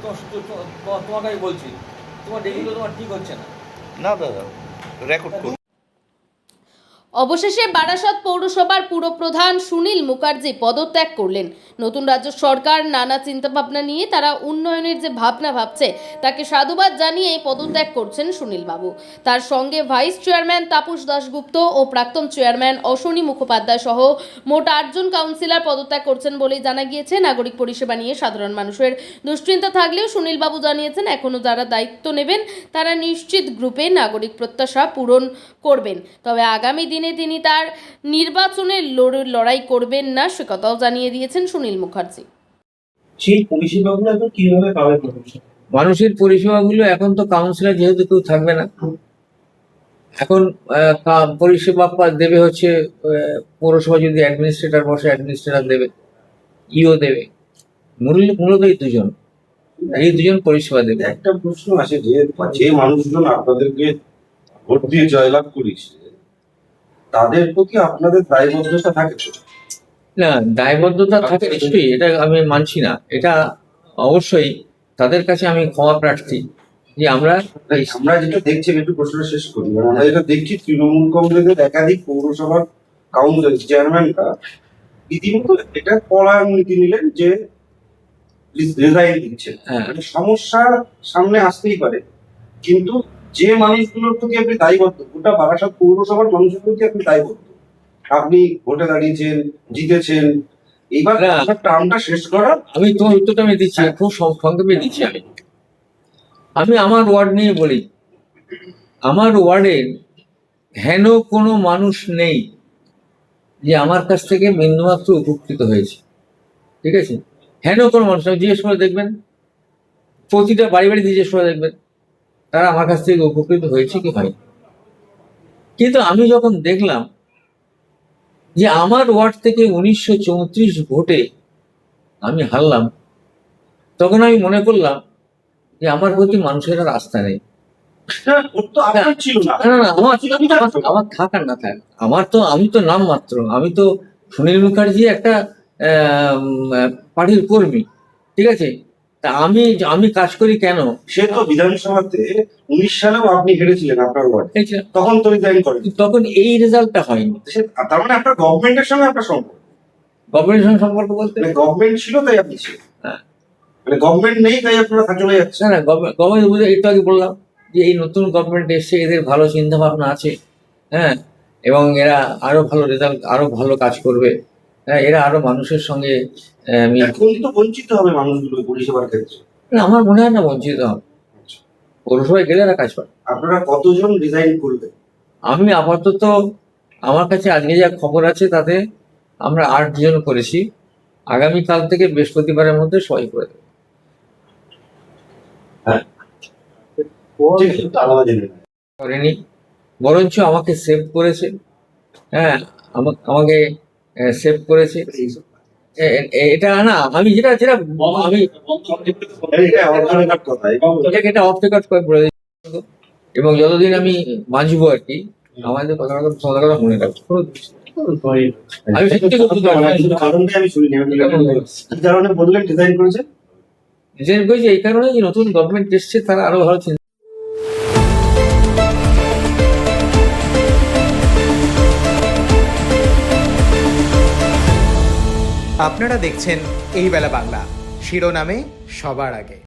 তোমাকে আমি বলছি, তোমার ডেলিগুলো তোমার ঠিক হচ্ছে না। না দাদা, রেকর্ড করুন। অবশেষে বারাসত পৌরসভার পুরপ্রধান সুনীল মুখার্জি পদত্যাগ করলেন। নতুন রাজ্য সরকার নানা চিন্তাভাবনা নিয়ে তারা উন্নয়নের যে ভাবনা ভাবছে তাকে সাধুবাদ জানিয়ে পদত্যাগ করছেন সুনীল বাবু। তার সঙ্গে ভাইস চেয়ারম্যান তাপস দাশগুপ্ত ও প্রাক্তন চেয়ারম্যান অশ্বনী মুখোপাধ্যায় সহ মোট 8 জন কাউন্সিলর পদত্যাগ করছেন বলেই জানা গিয়েছে। নাগরিক পরিষেবা নিয়ে সাধারণ মানুষের দুশ্চিন্তা থাকলেও সুনীল বাবু জানিয়েছেন এখনও যারা দায়িত্ব নেবেন তারা নিশ্চিত গ্রুপে নাগরিক প্রত্যাশা পূরণ করবেন। তবে আগামী দিনে তিনি তার নির্বাচনের লড়াই করবেন না সে কথাও জানিয়ে দিয়েছেন সুনীল মুখার্জি। সেই পরিষেবাগুলো এখন কিভাবে পাবে মানুষের পরিষেবাগুলো এখন তো কাউন্সিলর যেহেতু কেউ থাকবে না, এখন পরিষেবা দেবে হচ্ছে পৌরসভা যদি অ্যাডমিনিস্ট্রেটর বসে অ্যাডমিনিস্ট্রেটর দেবে, ইও দেবে, মূলত এই দুজন পরিষেবা দেবে। একটা প্রশ্ন আসে যে মানুষজন আপনাদেরকে ভোট দিয়ে জয়লাভ করেছে তাদের প্রতি আপনাদের দায়বদ্ধতা থাকে? না, দায়বদ্ধতা থাকে নিশ্চয়ই, এটা আমি মানছি না। এটা অবশ্যই তাদের কাছে আমি ক্ষমা প্রার্থী যে আমরা যেটা দেখছি, একটু প্রশ্নটা শেষ করি। আমরা যেটা দেখছি তৃণমূল কংগ্রেসের একাধিক পৌরসভার কাউন্সিলর চেয়ারম্যানরা রীতিমতো এটা পলায়ন নীতি নিলেন যে রিজাইন দিচ্ছেন। সমস্যা সামনে আসতেই পারে, কিন্তু যে মানুষগুলোর প্রতি আপনি দায়বদ্ধ, গোটা বারাসাত পৌরসভার মানুষের প্রতি আপনি দায়বদ্ধ, আপনি ভোটে দাঁড়িয়েছেন, জিতেছেন, এইবার টার্মটা শেষ করার। আমি তোমার উত্তরটা আমি দিচ্ছি, খুব সংক্ষেপে দিচ্ছি। আমি আমার ওয়ার্ড নিয়ে বলি, আমার ওয়ার্ডে হেন কোনো মানুষ নেই যে আমার কাছ থেকে বিন্দুমাত্র উপকৃত হয়েছে। ঠিক আছে, হেন কোনো মানুষ জিজ্ঞেস করে দেখবেন, প্রতিটা বাড়ি বাড়ি জিজ্ঞেস করে দেখবেন তারা আমার কাছ থেকে উপকৃত হয়েছে কি হয়। কিন্তু আমি যখন দেখলাম যে আমার ওয়ার্ড থেকে 1934 ভোটে আমি হারলাম, তখন আমি মনে করলাম যে আমার প্রতি মানুষের আর আস্থা নেই। আমার থাক আর না থাক, আমি তো নাম মাত্র, আমি তো সুনীল মুখার্জি একটা পার্টির কর্মী। ঠিক আছে, তা আমি কাজ করি কেন? সে তো বিধানসভাতে 19 সালেও আপনি হেরেছিলেন আপনার ওয়ার্ডে, তখন তো রিজাইন করেন, তখন এই রেজাল্টটা হয়নি। তার মানে আপনার গভর্নমেন্টের সঙ্গে আপনার সম্পর্ক, গভর্নমেন্টের সঙ্গে সম্পর্ক বলতে গভর্নমেন্ট ছিল তাই আপনি ছিলেন, মানে গভর্নমেন্ট নেই তাই আপনারা চলে যাচ্ছেন। না, গভর্নমেন্ট বুঝে একটু আগে বললাম যে এই নতুন গভর্নমেন্ট এসছে, এদের ভালো চিন্তা ভাবনা আছে, হ্যাঁ, এবং এরা আরো ভালো রেজাল্ট, আরো ভালো কাজ করবে, হ্যাঁ, এরা আরো মানুষের সঙ্গে। এখন তো বঞ্চিত হবে মানুষগুলো পরিষেবার ক্ষেত্রে। আমার মনে হয় না বঞ্চিত হবে, পৌরসভায় গেলে এরা কাজ পাবে। আপনারা কতজন রিজাইন করবেন? আমি আপাতত আমার কাছে আজকে যা খবর আছে তাতে আমরা 8 জন করেছি, আগামীকাল থেকে বৃহস্পতিবারের মধ্যে সবাই করে দেবো। করেনি, বরঞ্চ আমাকে সেভ করেছে, হ্যাঁ, আমাকে সেভ করেছে। এটা না, আমি যেটা আমি এটা অফ রেকর্ড করে বলে দিচ্ছি, এবং যতদিন আমি বাঁচবো আর কি আমাদের কথা মনে রাখবো। আমি সত্যি কারণে বললেন ডিজাইন করেছে এই কারণে যে নতুন গভর্নমেন্ট এসছে তারা আরো ভালো চিন্তা। আপনারা দেখছেন এই বেলা বাংলা, শিরোনামে সবার আগে।